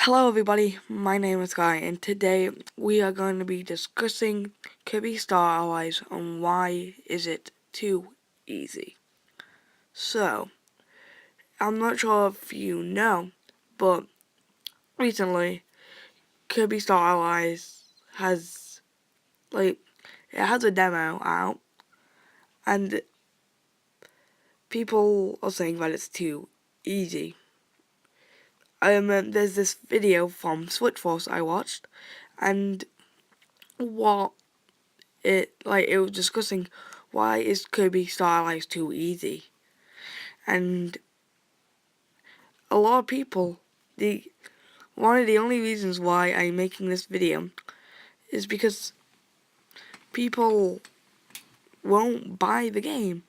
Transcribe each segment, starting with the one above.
Hello everybody, my name is Guy, and today we are going to be discussing Kirby Star Allies and why is it too easy. So, I'm not sure if you know, but recently Kirby Star Allies has, it has a demo out, and people are saying that it's too easy. There's this video from Switch Force I watched, and what it was discussing why is Kirby Star Allies too easy, and a lot of people, one of the only reasons why I'm making this video is because people won't buy the game,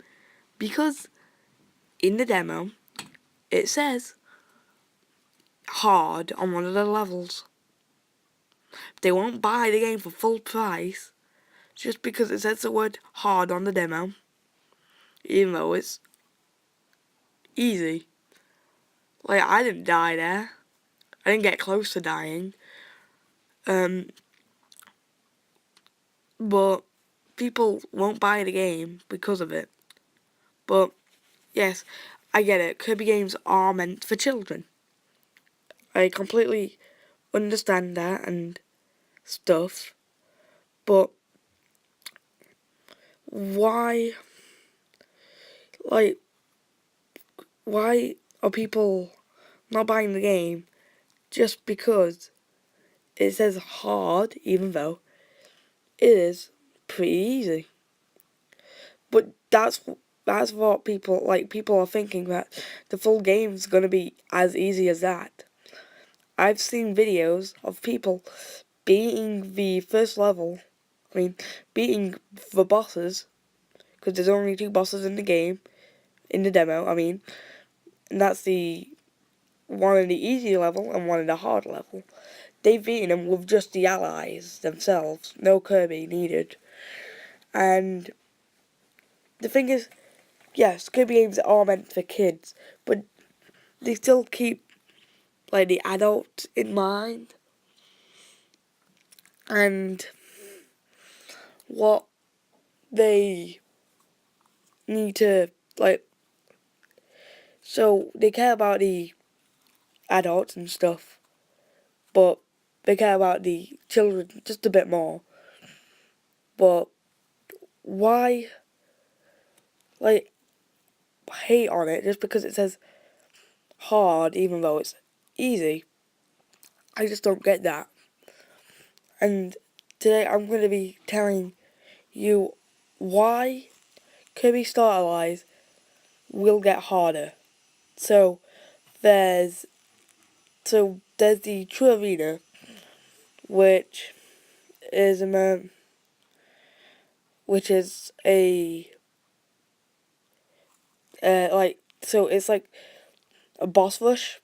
because in the demo it says hard on one of the levels. They won't buy the game for full price just because it says the word hard on the demo, even though it's easy. I didn't die there. I didn't get close to dying. But people won't buy the game because of it. But yes, I get it. Kirby games are meant for children. I completely understand that and stuff. But why, like, why are people not buying the game just because it says hard, even though it is pretty easy? But that's what people are thinking, that the full game's gonna be as easy as that. I've seen videos of people beating the first level, beating the bosses, because there's only 2 bosses in the game, in the demo, and that's the one in the easy level and one in the hard level. They've beaten them with just the allies themselves, no Kirby needed. And the thing is, yes, Kirby games are meant for kids, but they still keep the adult in mind. And what they need to, so they care about the adults and stuff, but they care about the children just a bit more. But why, hate on it just because it says hard even though it's easy? I just don't get that. And today I'm going to be telling you why Kirby Star Allies will get harder. So there's the True Arena, which is a so it's like a boss rush,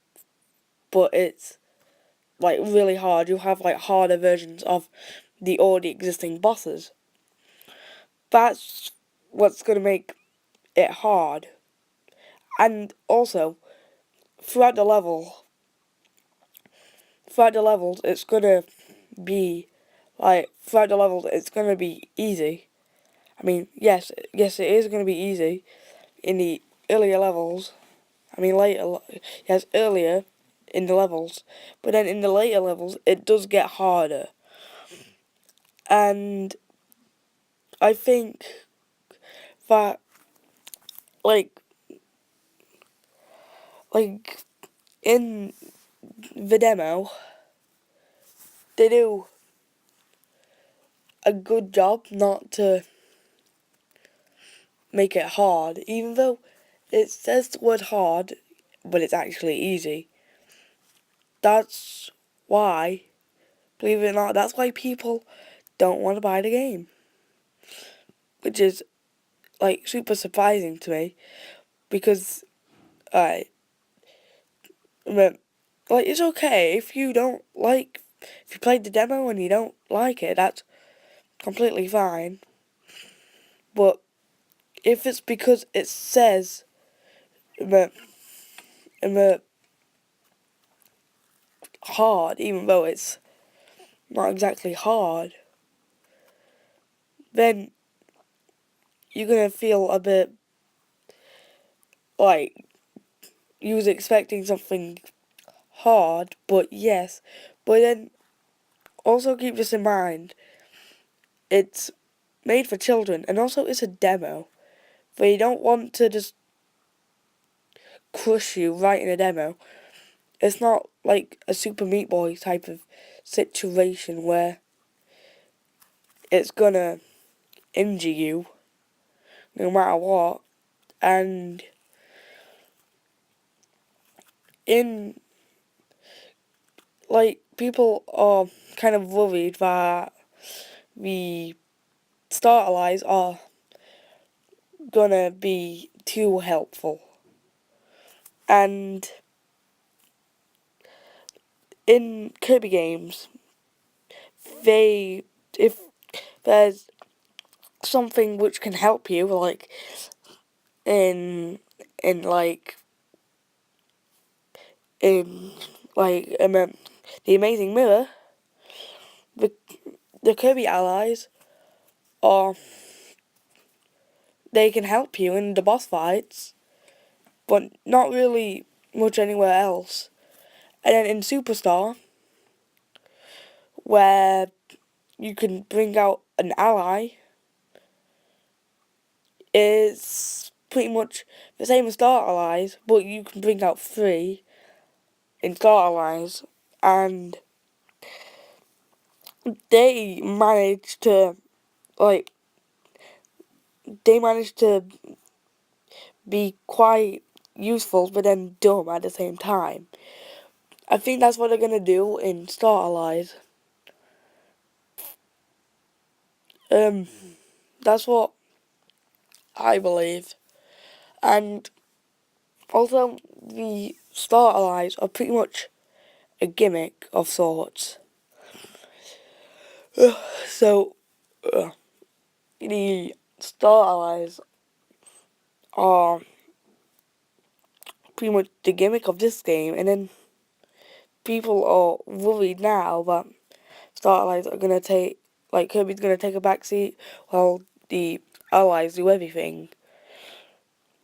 but it's really hard. You have harder versions of the already existing bosses. That's what's gonna make it hard. And also throughout the levels, it's gonna be easy. Yes, it is gonna be easy in the earlier levels. Earlier in the levels, but then in the later levels it does get harder. And I think that in the demo they do a good job not to make it hard, even though it says the word hard, but it's actually easy. That's why, believe it or not, that's why people don't want to buy the game, which is super surprising to me, because it's okay if you don't if you played the demo and you don't like it, that's completely fine. But if it's because it says hard, even though it's not exactly hard, then you're gonna feel a bit like you was expecting something hard, but yes. But then also keep this in mind, it's made for children, and also it's a demo. They don't want to just crush you right in a demo. It's not like a Super Meat Boy type of situation where it's gonna injure you no matter what. And in like people are kind of worried that the starter lies are gonna be too helpful. And in Kirby games, they if there's something which can help you, like in in like in like the Amazing Mirror, the the Kirby allies are they can help you in the boss fights, but not really much anywhere else. And then in Superstar, where you can bring out an ally, is pretty much the same as Star Allies, but you can bring out 3 in Star Allies, and they managed to like they managed to be quite useful, but then dumb at the same time. I think that's what they're gonna do in Star Allies. That's what I believe. And also, the Star Allies are pretty much a gimmick of sorts. So, the Star Allies are pretty much the gimmick of this game, and then people are worried now that Star Allies are gonna take, like Kirby's gonna take a backseat while the Allies do everything.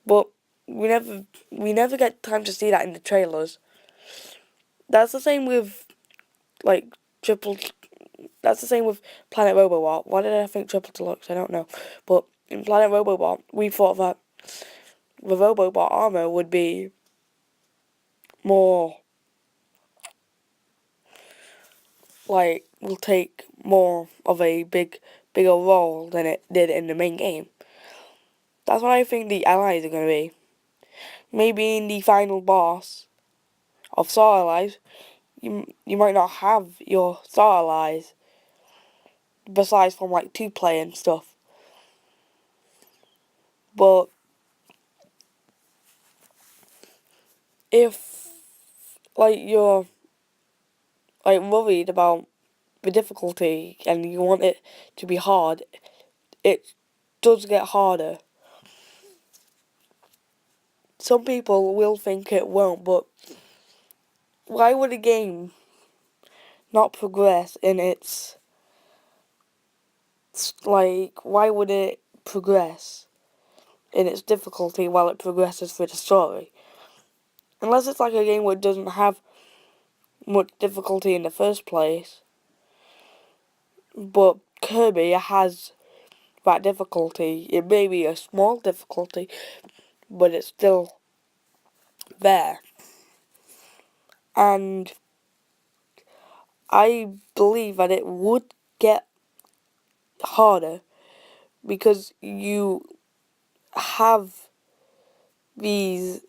But we never get time to see that in the trailers. That's the same with like Triple. That's the same with Planet Robobot. Why did I think Triple Deluxe? I don't know. But in Planet Robobot, we thought that the Robobot armor would be more like will take more of a bigger role than it did in the main game. That's what I think the allies are gonna be. Maybe in the final boss of Star Allies, you might not have your Star Allies besides from like 2-player and stuff. But if like you're like worried about the difficulty and you want it to be hard, it does get harder. Some people will think it won't, but why would a game not progress in its like why would it progress in its difficulty while it progresses through the story? Unless it's like a game where it doesn't have much difficulty in the first place. But Kirby has that difficulty. It may be a small difficulty, but it's still there. And I believe that it would get harder because you have these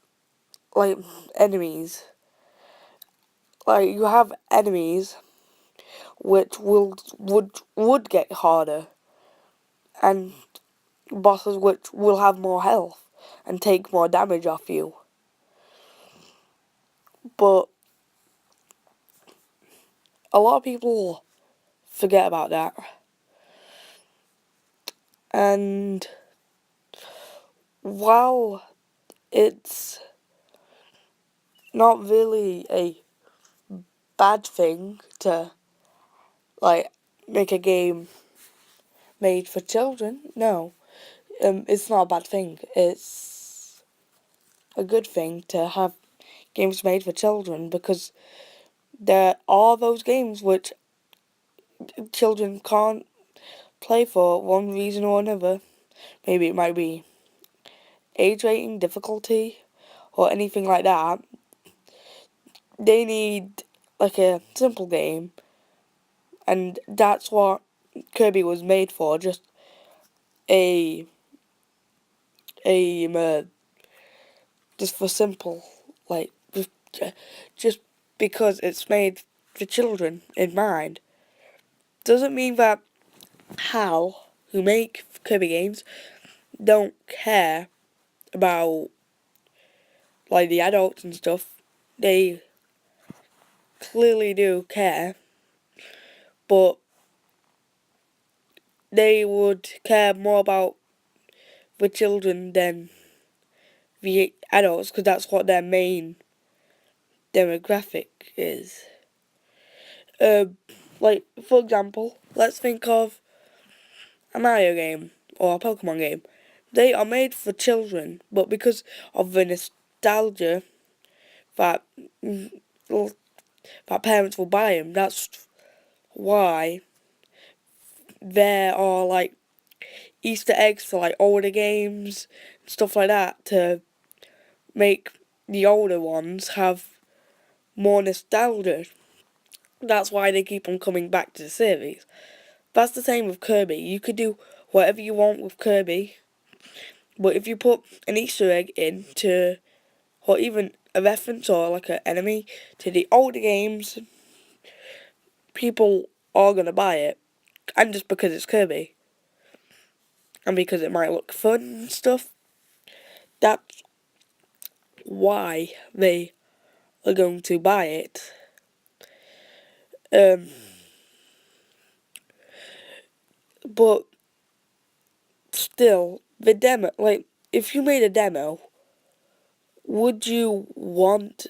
like enemies. Like you have enemies which would get harder, and bosses which will have more health and take more damage off you. But a lot of people forget about that. And while it's not really a bad thing to like make a game made for children. No, it's not a bad thing. It's a good thing to have games made for children because there are those games which children can't play for one reason or another. Maybe it might be age rating, difficulty, or anything like that. They need like a simple game, and that's what Kirby was made for. Just a just for simple, like just because it's made for children in mind doesn't mean that HAL, who make Kirby games, don't care about like the adults and stuff. They clearly do care, but they would care more about the children than the adults because that's what their main demographic is. Like for example, let's think of a Mario game or a Pokemon game. They are made for children, but because of the nostalgia that that parents will buy them, that's why there are like Easter eggs for like older games and stuff like that to make the older ones have more nostalgia. That's why they keep on coming back to the series. That's the same with Kirby. You could do whatever you want with Kirby, but if you put an Easter egg in to, or even a reference or like an enemy to the older games, people are gonna buy it. And just because it's Kirby. And because it might look fun and stuff. That's why they are going to buy it. But still, the demo, like, if you made a demo, would you want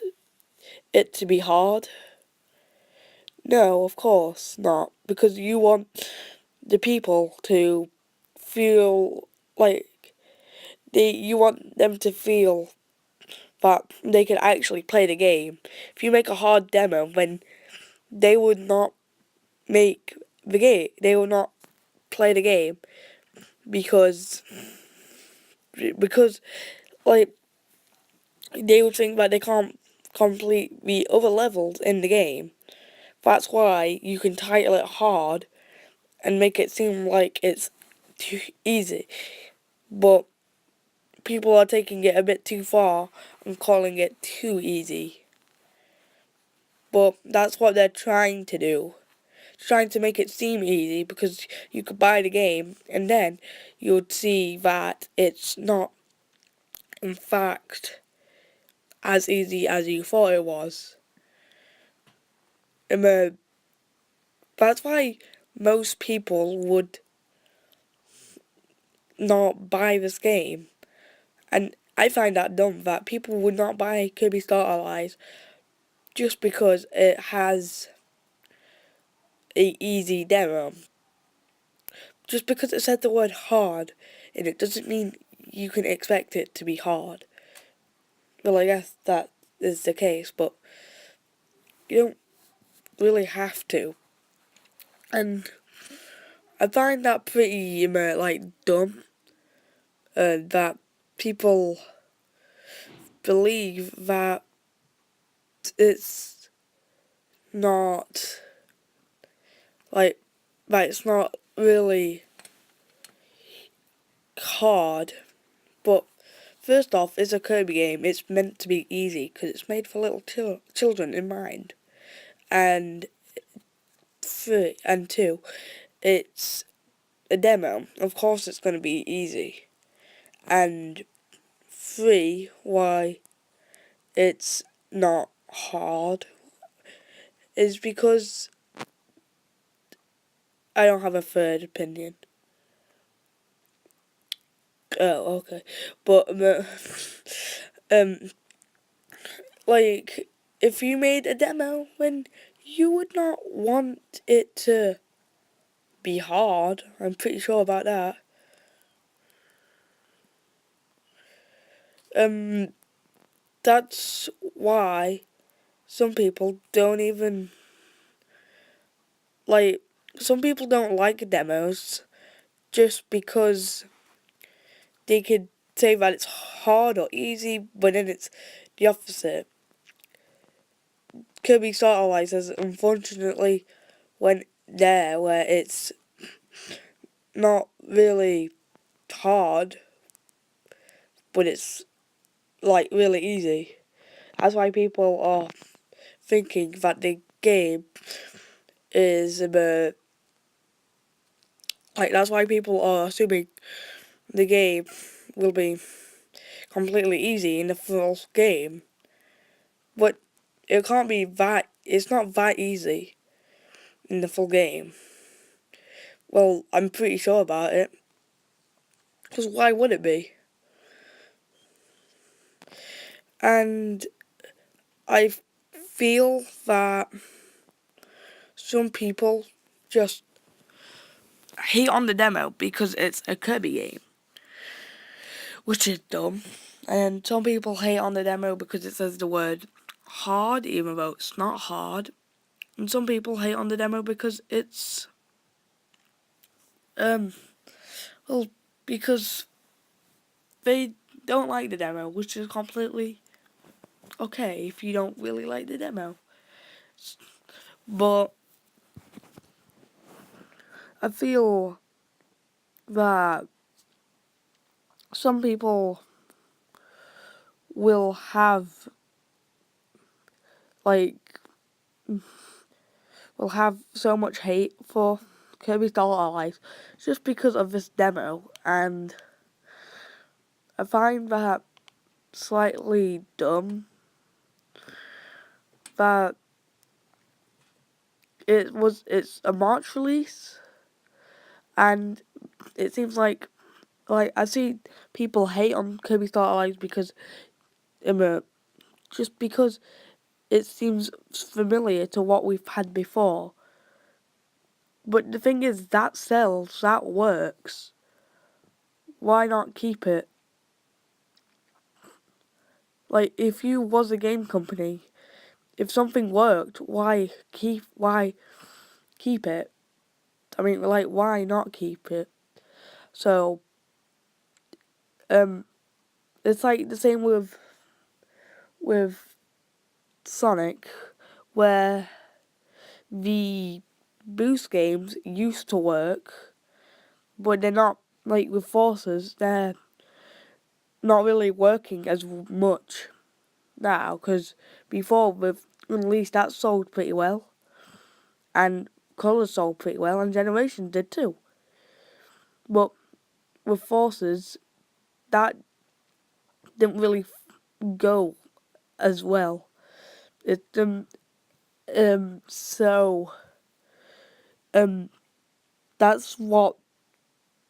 it to be hard? No, of course not. Because you want the people to feel like you want them to feel that they can actually play the game. If you make a hard demo, then they would not make the game. They will not play the game because like they would think that they can't complete the other levels in the game. That's why you can title it hard and make it seem like it's too easy. But people are taking it a bit too far and calling it too easy. But that's what they're trying to do. Trying to make it seem easy because you could buy the game and then you would see that it's not in fact as easy as you thought it was. And that's why most people would not buy this game. And I find that dumb that people would not buy Kirby Star Allies just because it has a easy demo. Just because it said the word hard and it doesn't mean you can expect it to be hard. Well, I guess that is the case, but you don't really have to. And I find that pretty, like, dumb. That people believe that it's not, like, that it's not really hard. But first off, it's a Kirby game. It's meant to be easy because it's made for little children in mind. And two, it's a demo. Of course, it's going to be easy. And three, why it's not hard is because I don't have a third opinion. Oh, okay. But, like, if you made a demo, then you would not want it to be hard. I'm pretty sure about that. That's why some people don't even like. Some people don't like demos just because they could say that it's hard or easy, but then it's the opposite. Kirby Starter Lights has unfortunately went there where it's not really hard, but it's like really easy. That's why people are thinking that the game is about like that's why people are assuming the game will be completely easy in the first game. But it can't be that it's not that easy in the full game. Well, I'm pretty sure about it. Because why would it be? And I feel that some people just hate on the demo because it's a Kirby game, which is dumb. And some people hate on the demo because it says the word hard, even though it's not hard. And some people hate on the demo because it's, well, because they don't like the demo, which is completely okay if you don't really like the demo. But I feel that some people will have like will have so much hate for Kirby Star Allies just because of this demo, and I find that slightly dumb that it's a March release, and it seems like I see people hate on Kirby Star Allies because just because it seems familiar to what we've had before. But the thing is, that sells, that works. Why not keep it? Like, if you was a game company, if something worked, why keep it? I mean, like, why not keep it? So, it's like the same with Sonic, where the boost games used to work, but they're not, like with Forces, they're not really working as much now, because before with Unleashed that sold pretty well, and Colours sold pretty well, and Generation did too. But with Forces, that didn't really go as well. It so that's what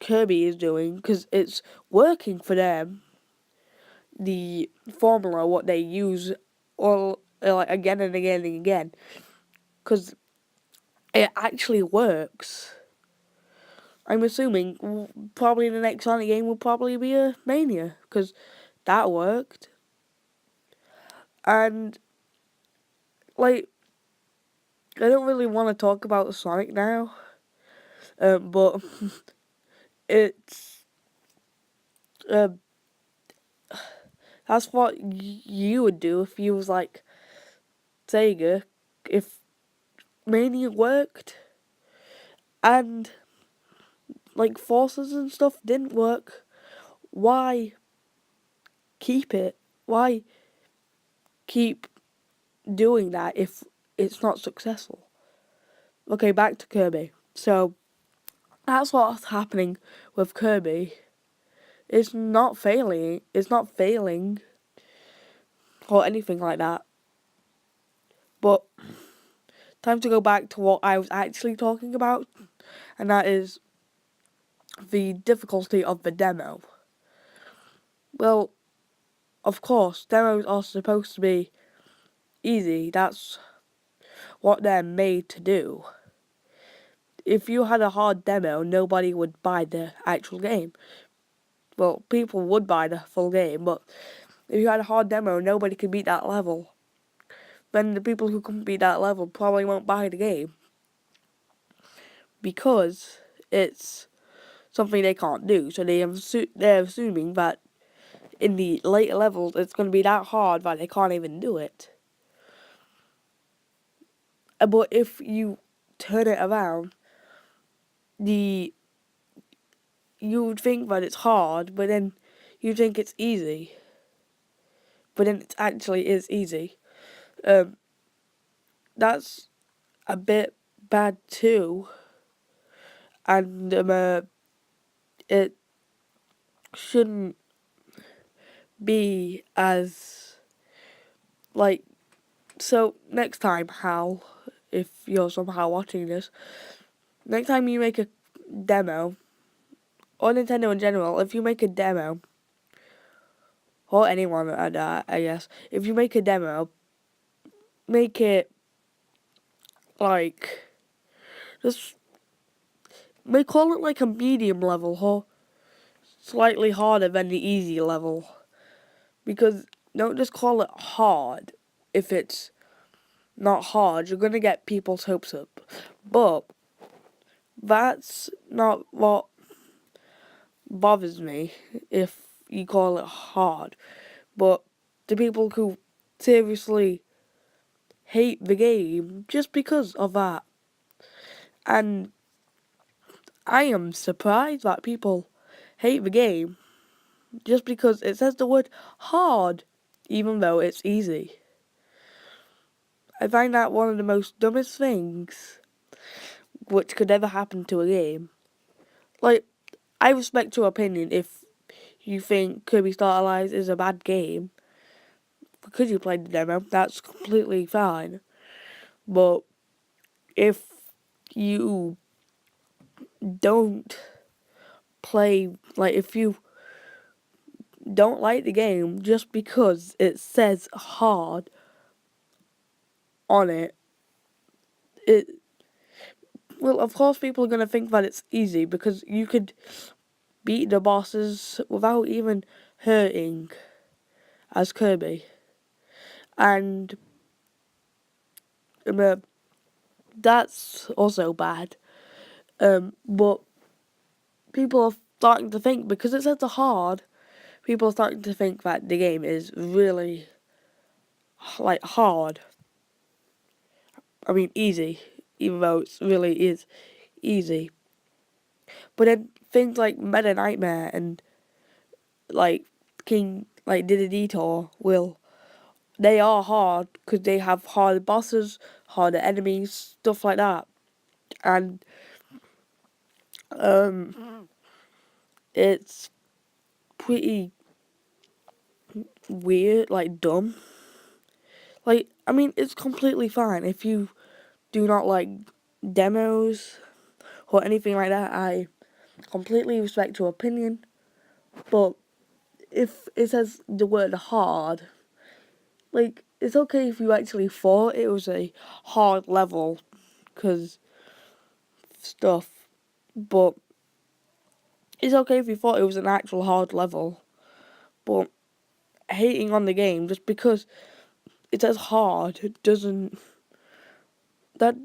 Kirby is doing because it's working for them. The formula, what they use, all like again and again and again, because it actually works. I'm assuming probably the next Sonic game will probably be a Mania because that worked. And like, I don't really want to talk about Sonic now, but it's um that's what you would do if you was like Sega, if Mania worked and like Forces and stuff didn't work. Why keep it? Why keep doing that if it's not successful? Okay, back to Kirby. So that's what's happening with Kirby. It's not failing. It's not failing or anything like that. But time to go back to what I was actually talking about, and that is the difficulty of the demo. Well, of course, demos are supposed to be easy. That's what they're made to do. If you had a hard demo, nobody would buy the actual game. Well, people would buy the full game, but if you had a hard demo, nobody could beat that level. Then the people who couldn't beat that level probably won't buy the game. Because it's something they can't do. So they're assuming that in the later levels, it's going to be that hard that they can't even do it. But if you turn it around, you would think that it's hard, but then you think it's easy. But then it actually is easy. That's a bit bad too. And it shouldn't be as, like, so next time, Hal, if you're somehow watching this, next time you make a demo, or Nintendo in general, if you make a demo, or anyone at that, I guess, if you make a demo, make it, like, just, call it like a medium level, or slightly harder than the easy level, because don't just call it hard if it's not hard. You're gonna get people's hopes up, but that's not what bothers me if you call it hard. But the people who seriously hate the game just because of that. And I am surprised that people hate the game just because it says the word hard, even though it's easy. I find that one of the most dumbest things which could ever happen to a game. Like, I respect your opinion if you think Kirby Star Allies is a bad game, because you played the demo, that's completely fine. But if you don't play, like, if you don't like the game just because it says hard on it, well, of course people are going to think that it's easy, because you could beat the bosses without even hurting as Kirby. And that's also bad. But people are starting to think, because it says hard, people are starting to think that the game is really, like, hard. I mean, easy, even though it really is easy. But then things like Meta Nightmare and, like, King, like, Did a Detour they are hard because they have harder bosses, harder enemies, stuff like that. And it's pretty weird, like, dumb. Like, I mean, it's completely fine if you do not like demos or anything like that. I completely respect your opinion. But if it says the word hard, like, it's okay if you actually thought it was a hard level, because stuff. But it's okay if you thought it was an actual hard level. But hating on the game just because it says hard that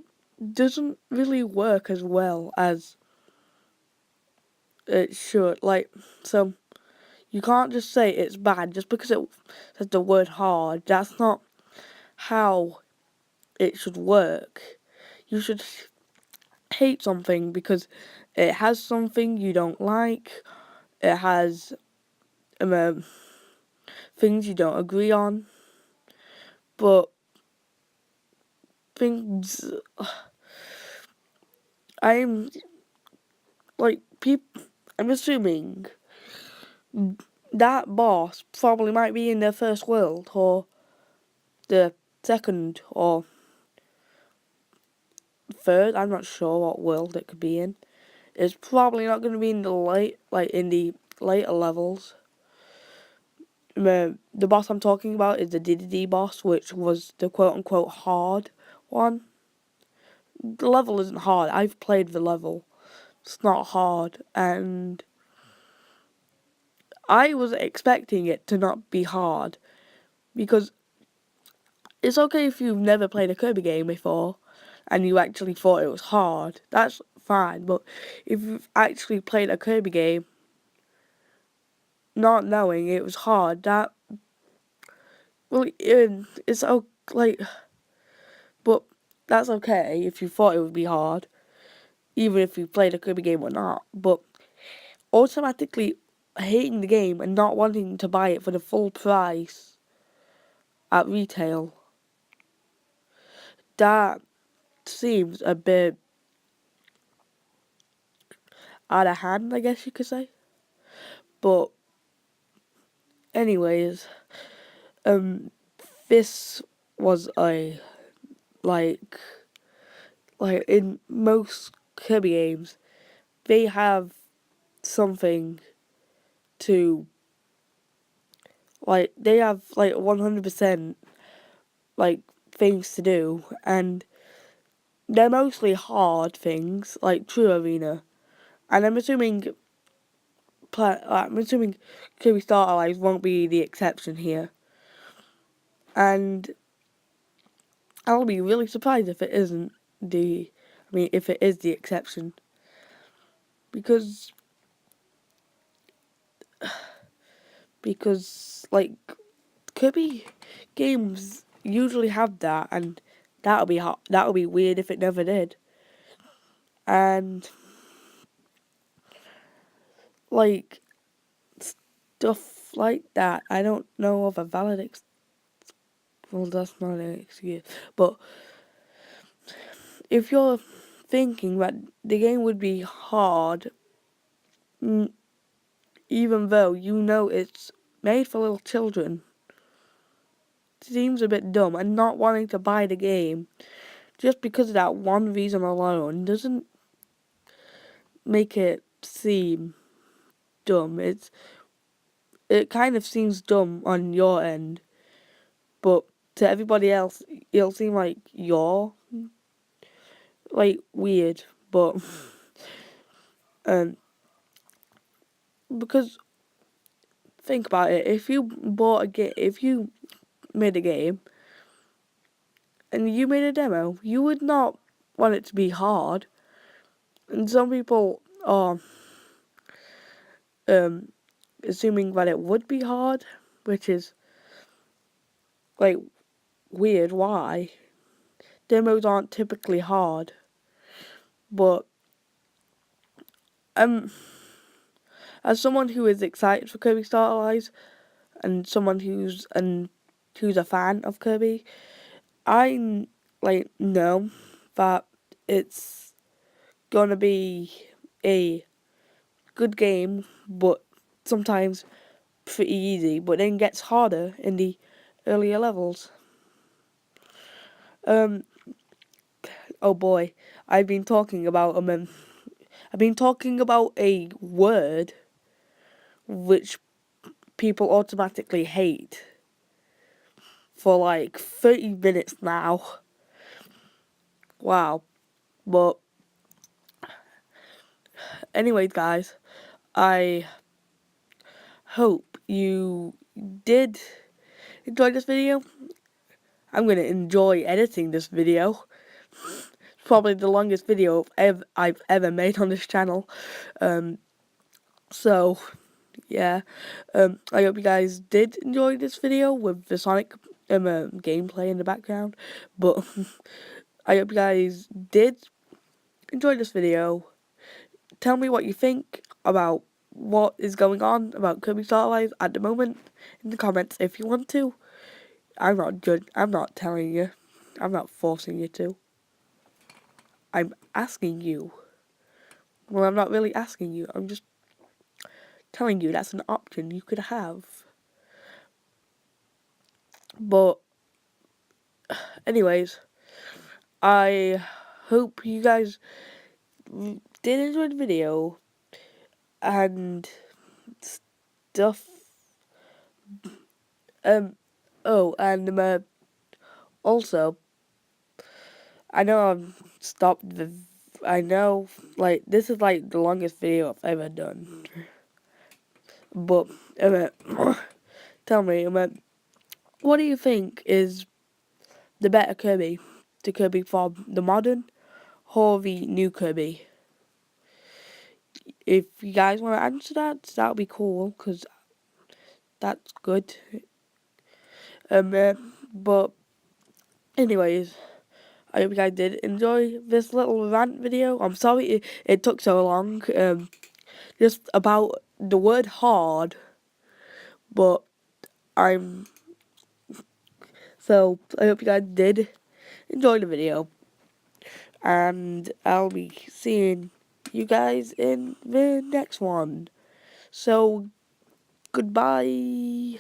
doesn't really work as well as it should. Like, so you can't just say it's bad just because it says the word hard. That's not how it should work. You should hate something because it has something you don't like. It has things you don't agree on. But things I'm I'm assuming that boss probably might be in their first world, or the second, or third. I'm not sure what world it could be in. It's probably not going to be in the later levels. The boss I'm talking about is the DDD boss, which was the quote-unquote hard one. the level isn't hard. I've played the level. It's not hard, and I was expecting it to not be hard, because it's okay if you've never played a Kirby game before and you actually thought it was hard. That's fine, but if you've actually played a Kirby game not knowing it was hard, that, well, it's like, but that's okay if you thought it would be hard, even if you played a Kirby game or not. But automatically hating the game and not wanting to buy it for the full price at retail, that seems a bit out of hand, I guess you could say. But anyways, this was a like in most Kirby games, they have something to, like, they have like 100% like things to do, and they're mostly hard things like True Arena, and I'm assuming Kirby Star Allies won't be the exception here, and I'll be really surprised if it isn't if it is the exception, because like Kirby games usually have that, and that'll be weird if it never did. And like stuff like that, I don't know of a well, that's not an excuse, but if you're thinking that the game would be hard, even though you know it's made for little children, seems a bit dumb, and not wanting to buy the game just because of that one reason alone doesn't make it seem dumb. It kind of seems dumb on your end, but to everybody else, it'll seem like you're like weird. But um, because think about it, if you made a game and you made a demo, you would not want it to be hard. And some people are assuming that it would be hard, which is like weird. Why? Demos aren't typically hard, but as someone who is excited for Kirby Star Allies and someone who's a fan of Kirby, I know that it's gonna be a good game, but sometimes pretty easy, but then gets harder in the earlier levels. Oh boy, I've been talking about a word which people automatically hate for like 30 minutes now. Wow. But anyways, guys, I hope you did enjoy this video. I'm gonna enjoy editing this video. It's probably the longest video I've ever made on this channel. So yeah, I hope you guys did enjoy this video with the Sonic gameplay in the background. But I hope you guys did enjoy this video. Tell me what you think about what is going on about Kirby Star Allies at the moment in the comments if you want to. I'm not telling you. I'm not forcing you to. I'm asking you. Well, I'm not really asking you. I'm just telling you that's an option you could have. But anyways, I hope you guys did enjoy the video and stuff. Oh, and also, I know stop the. I know, like, this is like the longest video I've ever done. But, tell me, what do you think is the better Kirby? The Kirby from the modern or the new Kirby? If you guys want to answer that would be cool, because that's good. But, anyways, I hope you guys did enjoy this little rant video. I'm sorry it took so long. Just about the word hard. But so I hope you guys did enjoy the video. And I'll be seeing you guys in the next one. So, goodbye.